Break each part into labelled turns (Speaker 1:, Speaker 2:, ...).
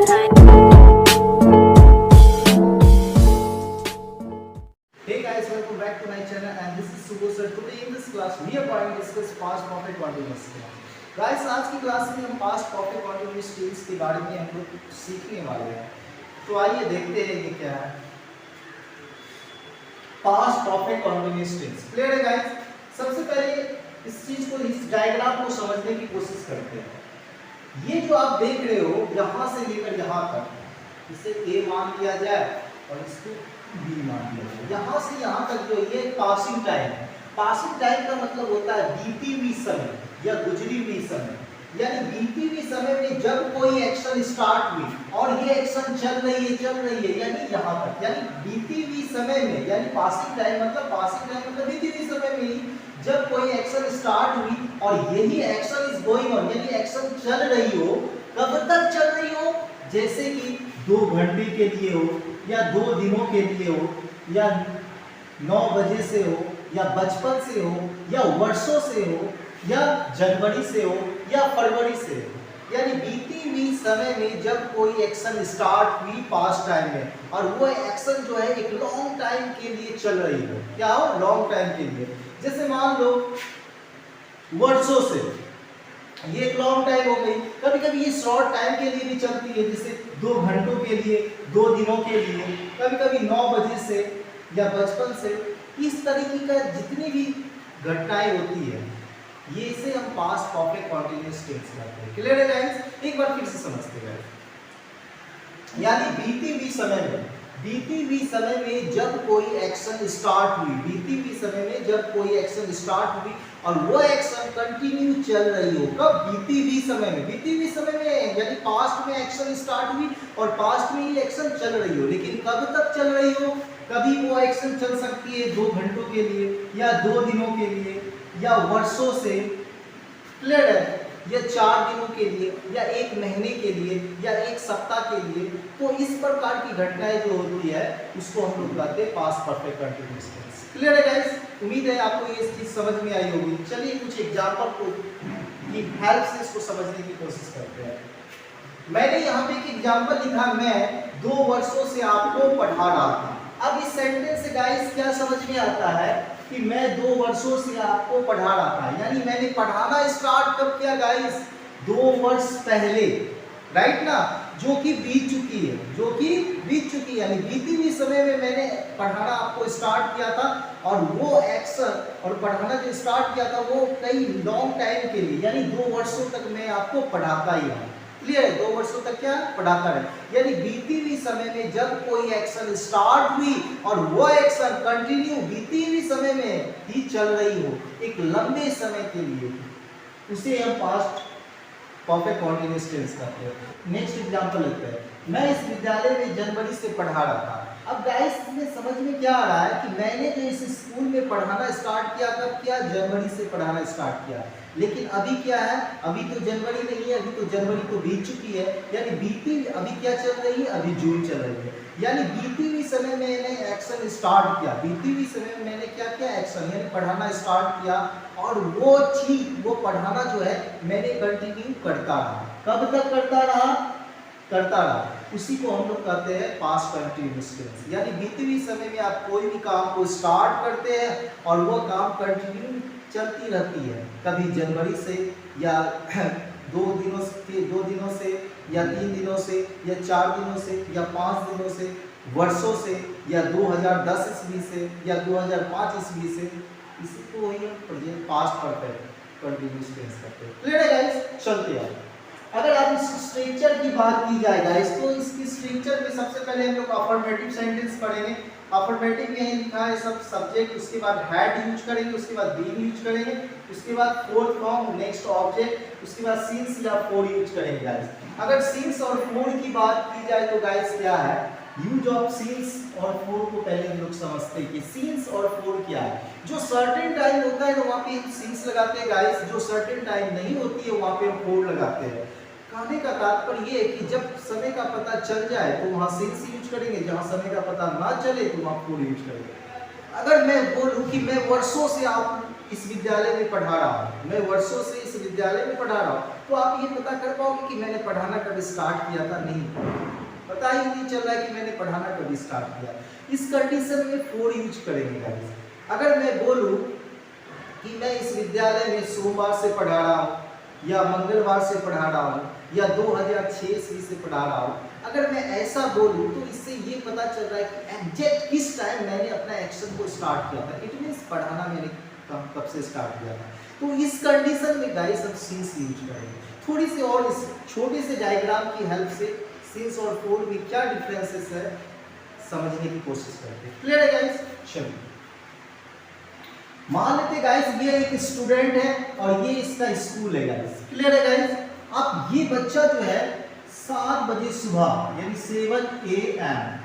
Speaker 1: Hey guys, welcome back to my channel and this is Subho sir. Today in this class we are going to discuss past perfect continuous tense. Guys, आज की class में हम past perfect continuous tense के बारे में हम लोग सीखने वाले हैं. तो आइए देखते हैं ये क्या है. Past perfect continuous tense. Clear है guys? सबसे पहले इस चीज को, इस डायग्राम को समझने की कोशिश करते हैं. ये जो आप देख रहे हो यहाँ से लेकर यहाँ तक, इसे A मान लिया जाए और इसको B मान लिया जाए. यहाँ से यहाँ तक जो ये पासिंग टाइम है. पासिंग टाइम का मतलब होता है बीती हुई समय या गुजरी हुई समय. यानी बीती हुई समय में जब कोई एक्शन स्टार्ट हुई और ये एक्शन चल रही है यानी यहाँ तक, यानी बीती हुई समय में, यानी पासिंग टाइम मतलब बीती हुई समय में ही जब कोई एक्शन स्टार्ट हुई और यही एक्शन इज गोइंग ऑन, यानी एक्शन चल रही हो. कब तक चल रही हो? जैसे कि 2 घंटे के लिए हो या 2 दिनों के लिए हो या 9 बजे से हो या बचपन से हो या वर्षों से हो या जनवरी से हो या फरवरी से हो. यानी बीती हुई समय में जब कोई एक्शन स्टार्ट हुई पास्ट टाइम में और वो एक्शन जो है एक लॉन्ग टाइम के लिए चल रही हो. क्या हो? लॉन्ग टाइम के लिए. जैसे मान लो वर्षों से, ये एक लॉन्ग टाइम हो गई. कभी कभी ये शॉर्ट टाइम के लिए भी चलती है, जैसे 2 घंटों के लिए, 2 दिनों के लिए, कभी कभी 9 बजे से या बचपन से. इस तरीके का जितनी भी घटनाएं होती है ये इसे हम पास्ट परफेक्ट कंटीन्यूअस टेंस कहते हैं. क्लियर है गाइस? एक बार फिर से समझते हैं. यानी बीती हुई समय में जब कोई एक्शन स्टार्ट हुई, बीती हुई समय में जब कोई एक्शन स्टार्ट हुई और वो एक्शन कंटिन्यू चल रही हो. कब? बीती हुई समय में यानी पास्ट में एक्शन स्टार्ट हुई और पास्ट में ही एक्शन चल रही हो. लेकिन कब तक चल रही हो? कभी वो एक्शन चल सकती है 2 घंटों के लिए या 2 दिनों के लिए या वर्षों से. क्लियर है? या 4 दिनों के लिए या 1 महीने के लिए या 1 सप्ताह के लिए. तो इस प्रकार की घटनाएं जो होती है उसको हम लोग कहते हैं past perfect continuous tense. Clear है गाइस? उम्मीद है आपको ये चीज समझ में आई होगी. चलिए कुछ एग्जांपल को की हेल्प से इसको समझने की कोशिश करते हैं. मैंने यहाँ पे एक एग्जांपल लिखा, मैं 2 वर्षों से आपको पढ़ा रहा था. अब इस सेंटेंस से गाइस क्या समझ में आता है कि मैं 2 वर्षों से आपको पढ़ा रहा था. यानी मैंने पढ़ाना स्टार्ट कब किया गाइस? 2 वर्ष पहले. राइट ना? जो कि बीत चुकी है, यानी बीती हुई समय में मैंने पढ़ाना आपको स्टार्ट किया था और वो एक्शन और पढ़ाना जो स्टार्ट किया था वो कई लॉन्ग टाइम के लिए, यानी 2 वर्षों तक मैं आपको पढ़ाता ही रहा. क्लियर है? 2 वर्षों तक क्या पढ़ाता रहे. यानी बीती हुई समय में जब कोई एक्शन स्टार्ट हुई और वो एक्शन कंटिन्यू बीती हुई समय में ही चल रही हो एक लंबे समय के लिए, उसे हम पास्ट परफेक्ट कंटीन्यूअस टेंस कहते हैं. नेक्स्ट एग्जांपल लेते हैं. मैं इस विद्यालय में जनवरी से पढ़ा रहा था. अब गाइस इसमें समझ में क्या आ रहा है कि मैंने जो इस स्कूल में पढ़ाना स्टार्ट किया कब किया? जनवरी से पढ़ाना स्टार्ट किया. लेकिन अभी क्या है? अभी तो जनवरी नहीं है, अभी तो जनवरी तो बीत चुकी है. यानी बीती अभी क्या चल रही है? अभी जून चल रही है. यानी बीती हुई समय में मैंने एक्शन स्टार्ट किया, बीती हुई समय में मैंने क्या किया? एक्शन यानी पढ़ाना स्टार्ट किया और वो चीज, वो पढ़ाना जो है मैंने कंटिन्यू करता रहा. कब तक करता रहा? उसी को हम लोग कहते हैं पास्ट कंटीन्यूअस टेंस. यानी बीती हुई समय में आप कोई भी काम को स्टार्ट करते हैं और वो काम कंटिन्यू चलती रहती है. कभी जनवरी से या 2 दिनों से या 3 दिनों से या 4 दिनों से या 5 दिनों से, वर्षों से या 2010 ईस्वी से या 2005 ईस्वी से. इसी को ही हम present past perfect continuous tense कहते हैं. क्लियर है गाइस? चलते हैं. अगर आप इस स्ट्रक्चर की बात की जाए गाइस तो इसकी स्ट्रक्चर में सबसे पहले हम लोग अफर्मेटिव सेंटेंस पढ़ेंगे. अफर्मेटिव में लिखा है सब सब्जेक्ट, उसके बाद हैड यूज करेंगे, उसके बाद बीन यूज करेंगे, उसके बाद फोर्थ फॉर्म, नेक्स्ट ऑब्जेक्ट, उसके बाद सिंस या फॉर यूज करेंगे गाइस. अगर सिंस और फॉर की बात की जाए तो गाइस क्या है? यूज ऑफ सिंस और फॉर को पहले हम लोग समझते हैं कि सिंस और फॉर क्या है. जो सर्टेन टाइम होता है तो वहाँ पे सिंस लगाते हैं गाइस. जो सर्टेन टाइम नहीं होती है वहाँ पे हम फॉर लगाते हैं. कहने का तात्पर्य ये है कि जब समय का पता चल जाए तो वहाँ सिंस यूज करेंगे, जहाँ समय का पता ना चले तो वहाँ फॉर यूज करेंगे. अगर मैं बोलूँ कि मैं वर्षों से आप इस विद्यालय में पढ़ा रहा हूँ, मैं वर्षों से इस विद्यालय में पढ़ा रहा हूँ, तो आप ये पता कर पाओगे कि मैंने पढ़ाना कब स्टार्ट किया था? नहीं, पता ही नहीं चल रहा है कि मैंने पढ़ाना कब स्टार्ट किया। इस कंडीशन में फोर यूज करेंगे गाइस। अगर मैं बोलूं कि मैं इस विद्यालय में सोमवार से पढ़ा रहा हूँ, या मंगलवार से पढ़ा रहा हूँ, या 2006 ईस्वी से पढ़ा रहा हूँ, अगर मैं ऐसा बोलूँ तो इससे ये पता चल रहा है कि एग्जैक्ट किस टाइम मैंने अपना एक्शन को स्टार्ट किया था। इट मीन्स पढ़ाना मैंने कब से स्टार्ट किया था। तो इस कंडीशन में गाइस हम सिंस यूज करेंगे। थोड़ी सी और इस छोटे से डायग्राम की हेल्प से सिंस और फोर में क्या डिफरेंसेस है समझने की कोशिश करते हैं। क्लियर है गाइस? चलिए मान लेते गाइस ये एक स्टूडेंट है और ये इसका स्कूल है गाइस। क्लियर है गाइस? अब ये बच्चा जो है 7 बजे सुबह यानी 7 AM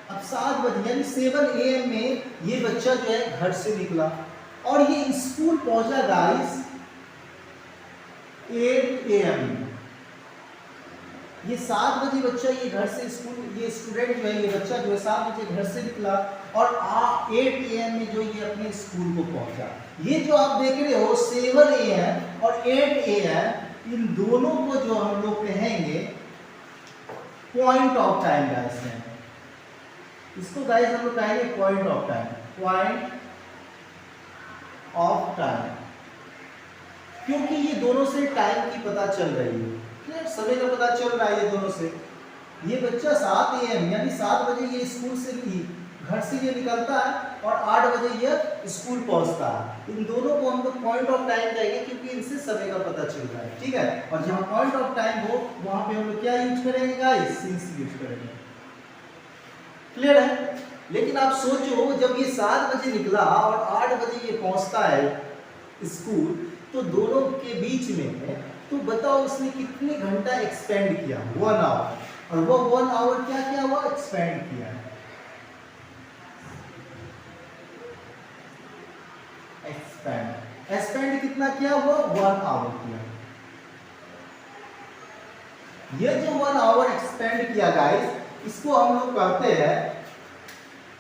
Speaker 1: अब 7 बजे यानी 7 AM में ये बच्चा जो है घर से निकला और ये स्कूल पहुंचा गाइस 8 AM। ये 7 बजे बच्चा ये घर से स्कूल, ये स्टूडेंट जो है ये बच्चा जो है 7 बजे घर से निकला और 8 AM में जो ये अपने स्कूल को पहुंचा। ये जो आप देख रहे हो 7 AM और 8 AM इन दोनों को जो हम लोग कहेंगे पॉइंट ऑफ टाइम गाइस है। इसको गाइस हम लोग कहेंगे point of time, point of time, क्योंकि ये दोनों से टाइम की पता चल रही है। समय का पता चल रहा है ये दोनों से। ये बच्चा 7 AM यानी 7 बजे ये स्कूल से घर से ये निकलता है और 8 बजे ये स्कूल पहुंचता है। इन दोनों को हम लोग पॉइंट ऑफ टाइम कहेंगे क्योंकि इनसे समय का पता चल रहा है। ठीक है, और जहां पॉइंट ऑफ टाइम हो वहां पे हम लोग क्या यूज करेंगे गाइस? सिंस यूज करेंगे। क्लियर है? लेकिन आप सोचो जब ये 7 बजे निकला और 8 बजे ये पहुंचता है स्कूल, तो दोनों के बीच में तो बताओ उसने कितने घंटा एक्सपेंड किया? 1 आवर। और वो 1 आवर क्या किया हुआ? एक्सपेंड किया। एक्सपेंड कितना किया हुआ? 1 आवर किया। ये जो 1 आवर एक्सपेंड किया गाइस, इसको हम लोग कहते हैं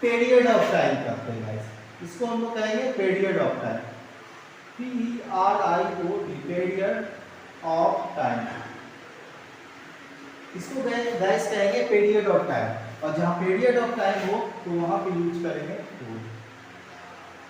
Speaker 1: पीरियड ऑफ टाइम कहते हैं गाइस। इसको हम लोग कहेंगे period of time, PERIOD, period of time. इसको गाइस कहेंगे पीरियड ऑफ टाइम, और जहां पीरियड ऑफ टाइम हो तो वहां पे यूज करेंगे टू।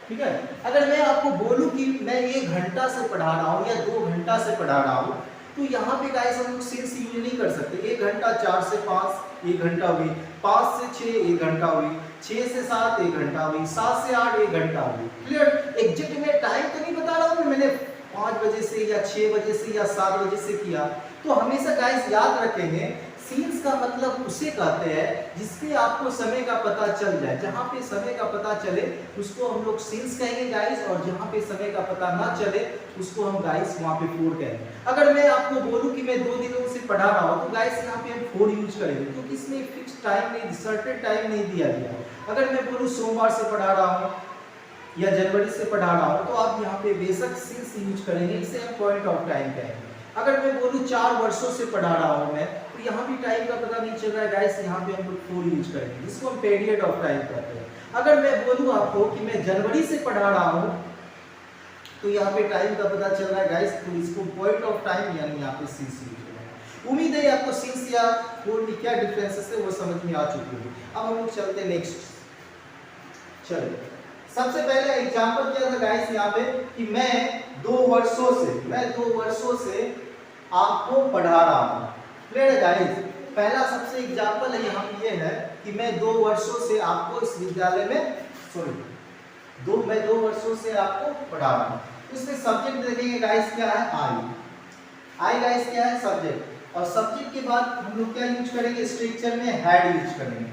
Speaker 1: ठीक है, अगर मैं आपको बोलूं कि मैं 1 घंटा से पढ़ा रहा हूं या 2 घंटा से पढ़ा रहा हूं, तो यहाँ पे गाइस हम लोग सिंस यूज नहीं कर सकते। 1 घंटा 4 से 5 1 घंटा हुई, 5 से 6 1 घंटा हुई, 6 से 7 1 घंटा हुई, 7 से 8 1 घंटा हुई। क्लियर? एग्जैक्ट मैं टाइम तो नहीं बता रहा हूँ मैंने 5 बजे से या 6 बजे से या 7 बजे से किया। तो हमेशा गाइस याद रखेंगे सीन्स का मतलब उसे कहते हैं जिससे आपको समय का पता चल जाए। जहाँ पे समय का पता चले उसको हम लोग सीन्स कहेंगे गाइस, और जहाँ पे समय का पता ना चले उसको हम गाइस वहाँ पे फोर कहेंगे। अगर मैं आपको बोलूँ कि मैं 2 दिनों से पढ़ा रहा हूँ, तो गाइस यहाँ पे हम फोर यूज करेंगे क्योंकि इसमें फिक्स टाइम नहीं, सर्टेन टाइम नहीं दिया गया। अगर मैं बोलूँ सोमवार से पढ़ा रहा हूँ या जनवरी से पढ़ा रहा हूँ, तो आप यहाँ पे बेशक सिंस यूज करेंगे, इसे हम पॉइंट ऑफ टाइम कहेंगे। अगर मैं बोलूँ 4 वर्षों से पढ़ा रहा हूँ मैं, तो यहाँ भी टाइम का पता नहीं चल रहा है गाइस, यहाँ पे हम लोग फोर यूज करेंगे जिसको हम पीरियड ऑफ टाइम कहते हैं। अगर मैं बोलूँ आपको कि मैं जनवरी से पढ़ा रहा हूँ, तो यहाँ पे टाइम का पता चल रहा है गाइस, तो इसको पॉइंट ऑफ टाइम यानी यहाँ पे सिंस यूज करेंगे। उम्मीद है आपको सिंस या फोर में क्या डिफरेंसेस है वो समझ में आ चुकी है। अब हम लोग चलते नेक्स्ट। चलिए सबसे पहले एग्जांपल क्या था गाइस यहाँ पे कि मैं 2 वर्षों से आपको पढ़ा रहा हूँ। क्लियर है गाइस? पहला सबसे एग्जांपल है यहाँ ये है कि मैं 2 वर्षों से आपको इस विद्यालय में मैं 2 वर्षों से आपको पढ़ा रहा हूँ। इसमें सब्जेक्ट देखेंगे गाइस क्या है? आई गाइस क्या है? सब्जेक्ट। और सब्जेक्ट के बाद हम लोग क्या यूज करेंगे? स्ट्रक्चर में हैड यूज करेंगे।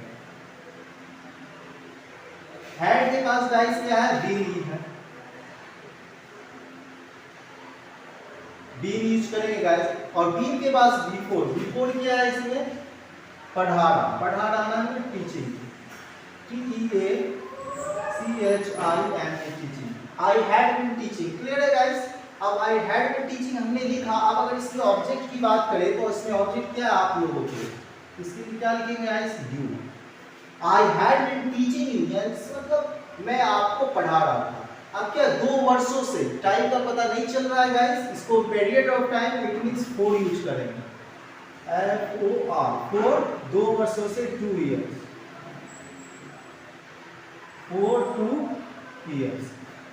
Speaker 1: हेड के पास गाइस क्या है? बीन है, बीन यूज करेंगे गाइस। और बीन के पास बिफोर क्या है? इसमें पढ़ाना है teaching, TEACHING, I had been teaching. Clear है गाइस? अब आई हैड बीन टीचिंग हमने लिखा। अब अगर इसके ऑब्जेक्ट की बात करें तो इसमें ऑब्जेक्ट क्या है आप लोगों के? इसके लिए क्या लिखेंगे guys? You. I had been teaching you, मतलब मैं आपको पढ़ा रहा था। अब क्या 2 वर्षों से टाइम का पता नहीं चल रहा है गाइस, इसको period of time it means 4 use करेंगे, FOR 4, 2 वर्षों से 2 इयर्स, 4 2 इयर्स।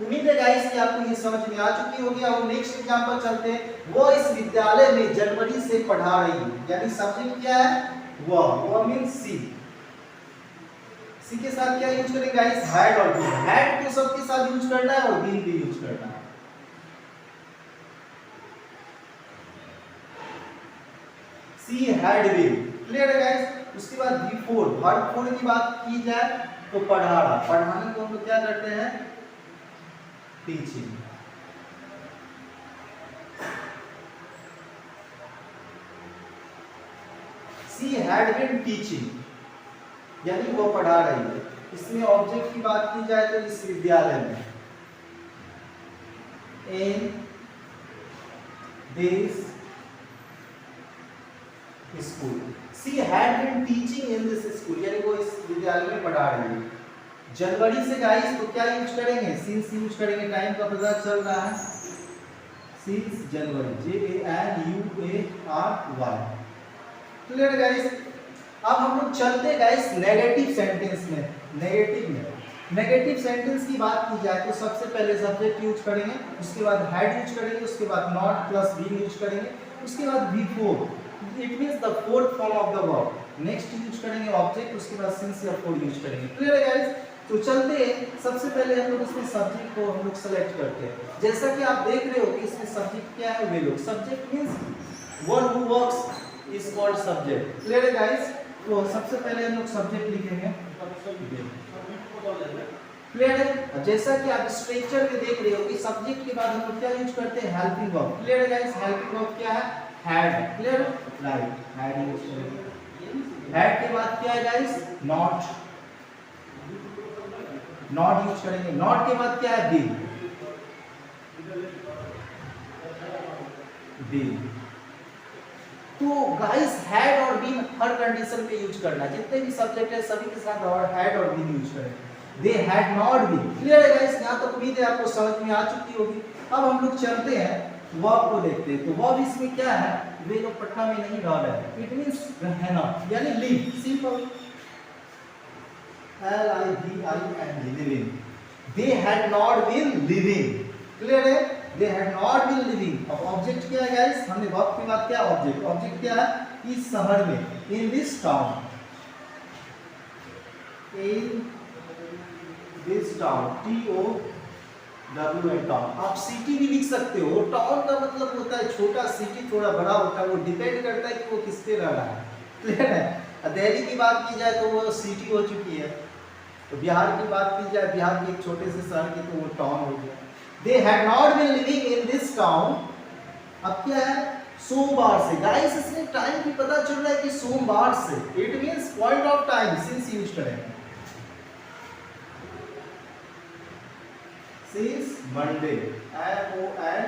Speaker 1: उम्मीद है गाइस कि आपको ये समझ में आ चुकी होगी। अब नेक्स्ट एग्जांपल चलते हैं। वो इस विद्यालय में जनवरी से पढ़ा रही है, यानी सब्जेक्ट क्या है, वह मींस सी। सी के साथ क्या यूज करेंगे गाइस, हैड और बीन। हैड तो सबके साथ यूज करना है और बीन भी यूज करना है। सी हैड बीन, क्लियर है गाइस। उसके बाद बिफोर, वर्ब फोर की बात की जाए तो पढ़ा रहा, पढ़ाने को हम लोग क्या करते हैं, teaching. She had been teaching, यानी वो पढ़ा रही है। इसमें ऑब्जेक्ट की बात की जाए तो इस विद्यालय में, in this school. She had been teaching in this school, यानी वो इस विद्यालय में पढ़ा रही है। जनवरी से गाइस तो क्या यूज करेंगे, सिंस यूज करेंगे, टाइम का पता चल रहा है, since January, JANUARY। Clear guys. अब हम लोग चलते गाइस नेगेटिव सेंटेंस में। नेगेटिव सेंटेंस की बात की जाए तो सबसे पहले सब्जेक्ट यूज करेंगे, उसके बाद हैड यूज करेंगे, उसके बाद नॉट प्लस बीन यूज करेंगे, उसके बाद before, it means the fourth form of the verb. Next use करेंगे ऑब्जेक्ट, उसके बाद सिंस या फॉर यूज करेंगे। क्लियर है गाइस। तो चलते हैं, सबसे पहले हम लोग इसमें सब्जेक्ट को हम लोग सेलेक्ट करते हैं। जैसा कि आप देख रहे हो कि इसमें सब्जेक्ट क्या है, वे लोग। Subject means one who works is called subject. Clear है गाइस। तो सबसे पहले हम लोग सब्जेक्ट लिखेंगे, क्लियर है। जैसा कि आप स्ट्रक्चर में देख रहे हो कि सब्जेक्ट के बाद हम लोग क्या यूज करते हैं, हेल्पिंग वर्ब। क्लियर है गाइस। हेल्पिंग वर्ब क्या है, had. Clear, right, had use करेंगे। हैड के बाद क्या है गाइस, नॉट यूज करेंगे। नॉट के बाद क्या है, बीन। तो गाइस हैड और बीन हर कंडीशन पे यूज करना, जितने भी सब्जेक्ट है सभी के साथ और हैड और बीन यूज करें। They had not been. Clear है गाइस। यहाँ तक उम्मीद है आपको समझ में आ चुकी होगी। अब हम लोग चलते हैं वर्ब को देखते हैं। तो वर्ब इसमें क्या है, वे लोग पटना में नहीं रह रहे हैं, इट मींस रहना, यानी live. Simple, LIVING, living. They had not been living. Clear है, they had not been living. अब ऑब्जेक्ट क्या है गाइस, हमने वर्ब की बात किया, ऑब्जेक्ट क्या है, इस शहर में, in this town, in this town, TOWN, town. आप सिटी भी लिख सकते हो। टाउन का मतलब होता है छोटा, सिटी थोड़ा बड़ा होता है, वो डिपेंड करता है कि वो किस पे रह रहा है। क्लियर है। दिल्ली की बात की जाए तो वो सिटी हो चुकी है, तो बिहार की बात की जाए, बिहार के एक छोटे से शहर की, तो वो टाउन हो गया। They had not been living in this town। अब क्या है, सोमवार से। गाइस इसमें टाइम भी पता चल रहा है कि सोमवार से, it means point of time, since use करेंगे, सिंस मंडे, MONDAY।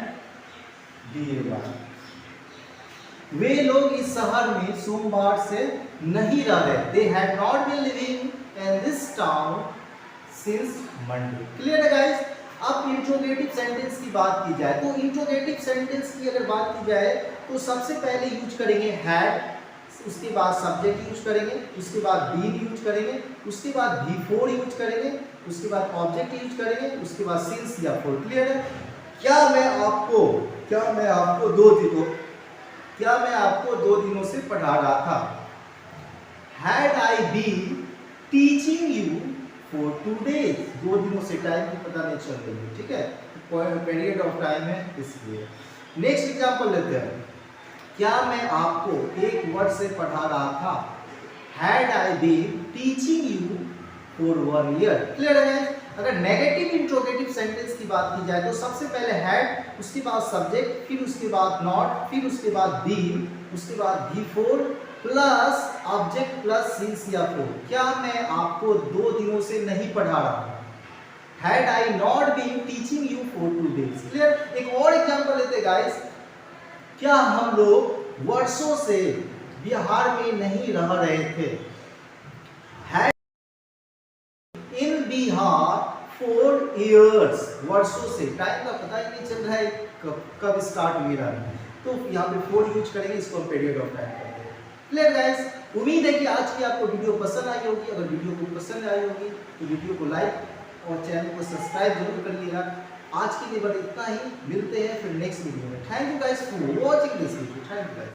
Speaker 1: वे लोग इस शहर में सोमवार से नहीं रह रहे। They had not been living in this town since Monday। Clear है गाइस। अब इंट्रोगेटिव सेंटेंस की बात की जाए तो इंट्रोगेटिव सेंटेंस की अगर बात की जाए तो सबसे पहले यूज करेंगे हैड, उसके बाद सब्जेक्ट यूज करेंगे, उसके बाद बीन यूज करेंगे, उसके बाद बिफोर यूज करेंगे, उसके बाद ऑब्जेक्ट यूज करेंगे, उसके बाद सिंस या फॉर। क्लियर है। क्या मैं आपको दो दिनों से पढ़ा रहा था। Had I been teaching you for 2 days। 2 दिनों से, टाइम की पता नहीं चल रही है, ठीक है, पीरियड ऑफ टाइम है इसलिए। नेक्स्ट एग्जांपल लेते हैं। क्या मैं आपको 1 वर्ष से पढ़ा रहा था। Had I been teaching you for 1 year। Clear है। अगर नेगेटिव इंट्रोगेटिव सेंटेंस की बात की जाए तो सबसे पहले हैड, उसके बाद सब्जेक्ट, फिर उसके बाद नॉट, फिर उसके बाद बीन, उसके बाद before plus object plus since या फॉर। क्या मैं आपको 2 दिनों से नहीं पढ़ा रहा हूं। Had I not been teaching you for 2 days। Clear. एक और एग्जांपल लेते हैं गाइस। क्या हम लोग वर्षों से बिहार में नहीं रह रहे थे। हैड इन बिहार 4 years, वर्षों से, टाइम का पता ही नहीं चल रहा है कब स्टार्ट हुई रहा है, तो यहाँ पे 4 यूज करेंगे, इसको हम पीरियड ऑफ टाइम करते हैं। क्लियर गाइस, उम्मीद है कि आज की आपको वीडियो पसंद आई होगी। अगर वीडियो को पसंद आई होगी तो वीडियो को लाइक और चैनल को सब्सक्राइब जरूर करिएगा। आज के लिए बस इतना ही, मिलते हैं फिर नेक्स्ट वीडियो में। Thank you guys for watching this video. Thank you guys.